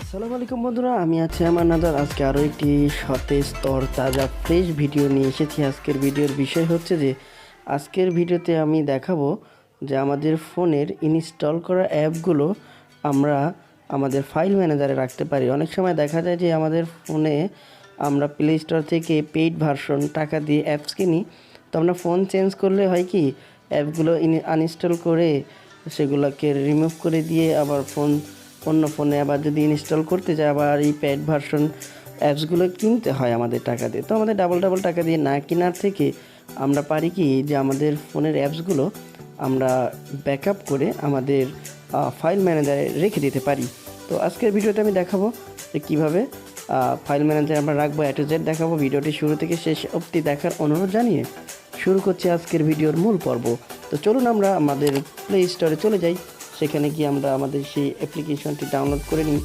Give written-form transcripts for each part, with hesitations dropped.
আসসালামু আলাইকুম বন্ধুরা, আমি আছি আমার নাজাত। আজকে আরও একটি সতেজ তাজা ফ্রেশ ভিডিও নিয়ে এসেছি। আজকের ভিডিওর বিষয় হচ্ছে যে আজকের ভিডিওতে আমি দেখাবো যে আমাদের ফোনের ইনস্টল করা অ্যাপগুলো আমরা আমাদের ফাইল ম্যানেজারে রাখতে পারি। অনেক সময় দেখা যায় যে আমাদের ফোনে আমরা প্লে স্টোর থেকে পেইড ভার্সন টাকা দিয়ে অ্যাপস কিনি, তো আমরা ফোন চেঞ্জ করলে হয় কি অ্যাপগুলো আনইনস্টল করে সেগুলোকে রিমুভ করে দিয়ে আবার অন্য ফোনে আবার যদি ইনস্টল করতে যায় আবার এই পেইড ভার্সন অ্যাপসগুলো কিনতে হয় আমাদের টাকা দিয়ে। তো আমাদের ডাবল টাকা দিয়ে না কেনার থেকে আমরা পারি কি যে আমাদের ফোনের অ্যাপসগুলো আমরা ব্যাকআপ করে আমাদের ফাইল ম্যানেজারে রেখে দিতে পারি। তো আজকের ভিডিওতে আমি দেখাবো যে কীভাবে ফাইল ম্যানেজারে আমরা রাখবো, A to Z দেখাবো। ভিডিওটি শুরু থেকে শেষ অবধি দেখার অনুরোধ জানিয়ে শুরু করছি আজকের ভিডিওর মূল পর্ব। তো চলুন আমরা আমাদের প্লে স্টোরে চলে যাই, সেখানে গিয়ে আমরা আমাদের সেই অ্যাপ্লিকেশনটি ডাউনলোড করে নিই,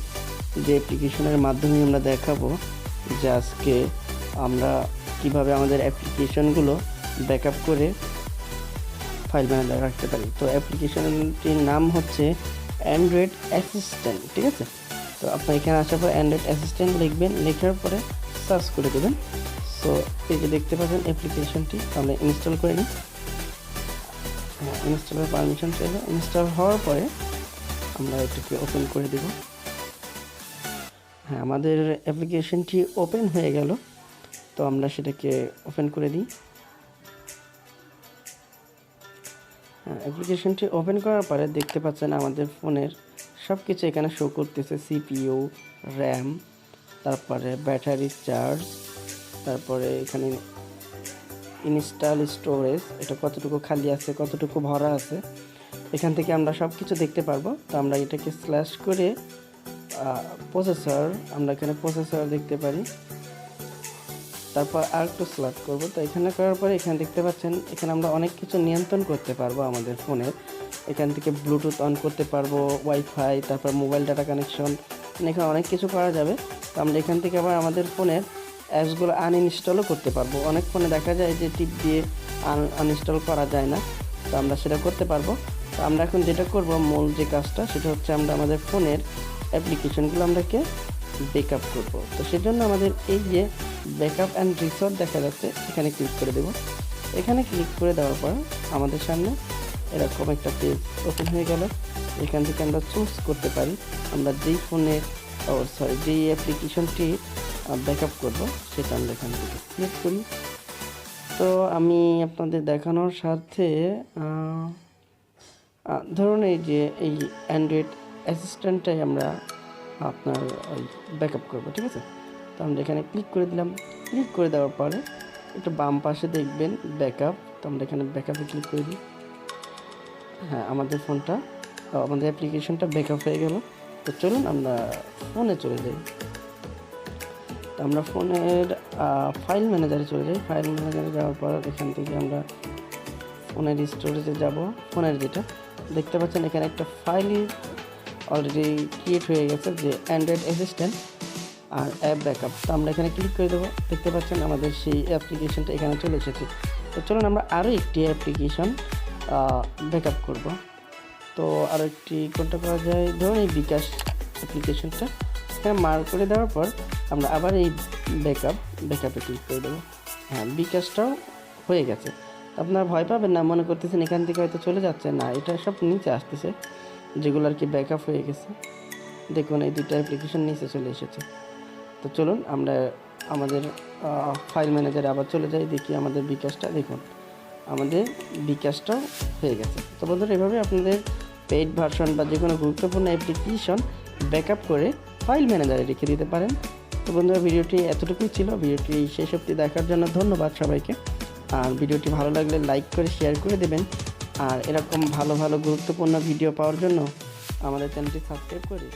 যে অ্যাপ্লিকেশনের মাধ্যমে আমরা দেখাবো যে আজকে আমরা কিভাবে আমাদের অ্যাপ্লিকেশনগুলো ব্যাকআপ করে ফাইল ম্যানেজারে রাখতে পারি। তো অ্যাপ্লিকেশনটির নাম হচ্ছে অ্যান্ড্রয়েড অ্যাসিস্ট্যান্ট, ঠিক আছে। তো আপনার এখানে আসার পর অ্যান্ড্রয়েড অ্যাসিস্ট্যান্ট লিখবেন, লেখার পরে সার্চ করে দেবেন। সো এই যে দেখতে পাচ্ছেন অ্যাপ্লিকেশনটি আমরা ইনস্টল করে নিই। ইনস্টলের পারমিশন চাইবে। ইনস্টল হওয়ার পরে আমরা এটাকে ওপেন করে দেব। আমাদের অ্যাপ্লিকেশনটি ওপেন হয়ে গেল। তো আমরা সেটাকে ওপেন করে দিই। অ্যাপ্লিকেশনটি ওপেন করার পরে দেখতে পাচ্ছেন আমাদের ফোনের সব কিছু এখানে শো করতেছে। CPU, RAM, তারপরে ব্যাটারি চার্জ, তারপরে এখানে ইনস্টল স্টোরেজ, এটা কতটুকু খালি আছে কতটুকু ভরা আছে এখান থেকে আমরা সব কিছু দেখতে পারবো। তো আমরা এটাকে স্ল্যাশ করে প্রসেসর, আমরা এখানে প্রসেসর দেখতে পারি। তারপর আর একটু স্ল্যাশ করবো। তো এখানে করার পরে এখানে দেখতে পাচ্ছেন এখানে আমরা অনেক কিছু নিয়ন্ত্রণ করতে পারবো আমাদের ফোনের। এখান থেকে ব্লুটুথ অন করতে পারবো, ওয়াইফাই, তারপর মোবাইল ডাটা কানেকশন, এখানে অনেক কিছু করা যাবে। তো আমরা এখান থেকে আবার আমাদের ফোনের অ্যাপসগুলো আনইনস্টলও করতে পারবো। অনেক ফোনে দেখা যায় যে টিপ দিয়ে আনইনস্টল করা যায় না, তো আমরা সেটা করতে পারবো। তো আমরা এখন যেটা করব, মূল যে কাজটা সেটা হচ্ছে আমরা আমাদের ফোনের অ্যাপ্লিকেশনগুলো আমরাকে ব্যাকআপ করব। তো সেজন্য আমাদের এই যে ব্যাকআপ অ্যান্ড রিস্টোর দেখা যাচ্ছে, এখানে ক্লিক করে দেব। এখানে ক্লিক করে দেওয়ার পর আমাদের সামনে এরকম একটা পেজ ওপেন হয়ে গেল। এখান থেকে আমরা চুজ করতে পারি আমরা যেই ফোনের যেই অ্যাপ্লিকেশনটি ব্যাকআপ করব সেটা আমরা এখান থেকে ক্লিক করি। তো আমি আপনাদের দেখানোর সাথে ধরুন এই যে এই অ্যান্ড্রয়েড অ্যাসিস্ট্যান্টটাই আমরা আপনার ওই ব্যাকআপ করবো, ঠিক আছে। তো আমরা এখানে ক্লিক করে দিলাম। ক্লিক করে দেওয়ার পরে একটু বাম পাশে দেখবেন ব্যাকআপ, তো আমরা এখানে ব্যাকআপে ক্লিক করে দিই। আমাদের ফোনটা আমাদের অ্যাপ্লিকেশনটা ব্যাকআপ হয়ে গেল। তো চলুন আমরা ফোনে চলে যাই। তো আমরা ফোনের ফাইল ম্যানেজারে চলে যাই। ফাইল ম্যানেজারে যাওয়ার পর এখান থেকে আমরা ফোনের স্টোরেজে যাব। ফোনের যেটা দেখতে পাচ্ছেন এখানে একটা ফাইলই অলরেডি ক্রিয়েট হয়ে গেছে, যে অ্যান্ড্রয়েড অ্যাসিস্ট্যান্ট আর অ্যাপ ব্যাকআপ। তো আমরা এখানে ক্লিক করে দেবো। দেখতে পাচ্ছেন আমাদের সেই অ্যাপ্লিকেশনটা এখানে চলে এসেছে। তো চলুন আমরা আরও একটি অ্যাপ্লিকেশন ব্যাকআপ করব। তো আরও একটি কোনটা করা যায়, ধরুন এই বিকাশ অ্যাপ্লিকেশনটা এখানে মার্ক করে দেওয়ার পর আমরা আবার এই ব্যাকআপে ক্লিক করে দেবো। বিকাশটাও হয়ে গেছে। আপনারা ভয় পাবেন না, মনে করতেছেন এখান থেকে হয়তো চলে যাচ্ছে না, এটা সব নিচে আসতেছে যেগুলো আর কি ব্যাকআপ হয়ে গেছে। দেখুন এই দুটো অ্যাপ্লিকেশন নিচে চলে এসেছে। তো চলুন আমরা আমাদের ফাইল ম্যানেজারে আবার চলে যাই, দেখি আমাদের বিকাশটা। দেখুন আমাদের বিকাশটাও হয়ে গেছে। তো বন্ধুরা, এভাবে আপনাদের পেইড ভার্সন বা যে কোনো গুরুত্বপূর্ণ অ্যাপ্লিকেশন ব্যাকআপ করে ফাইল ম্যানেজারে রেখে দিতে পারেন। তো বন্ধুরা, ভিডিওটি এতটুকুই ছিল। ভিডিওটি শেষ অবধি দেখার জন্য ধন্যবাদ সবাইকে। আর ভিডিওটি ভালো লাগলে লাইক করে শেয়ার করে দেবেন। আর এরকম ভালো গুরুত্বপূর্ণ ভিডিও পাওয়ার জন্য আমাদের চ্যানেলটি সাবস্ক্রাইব করে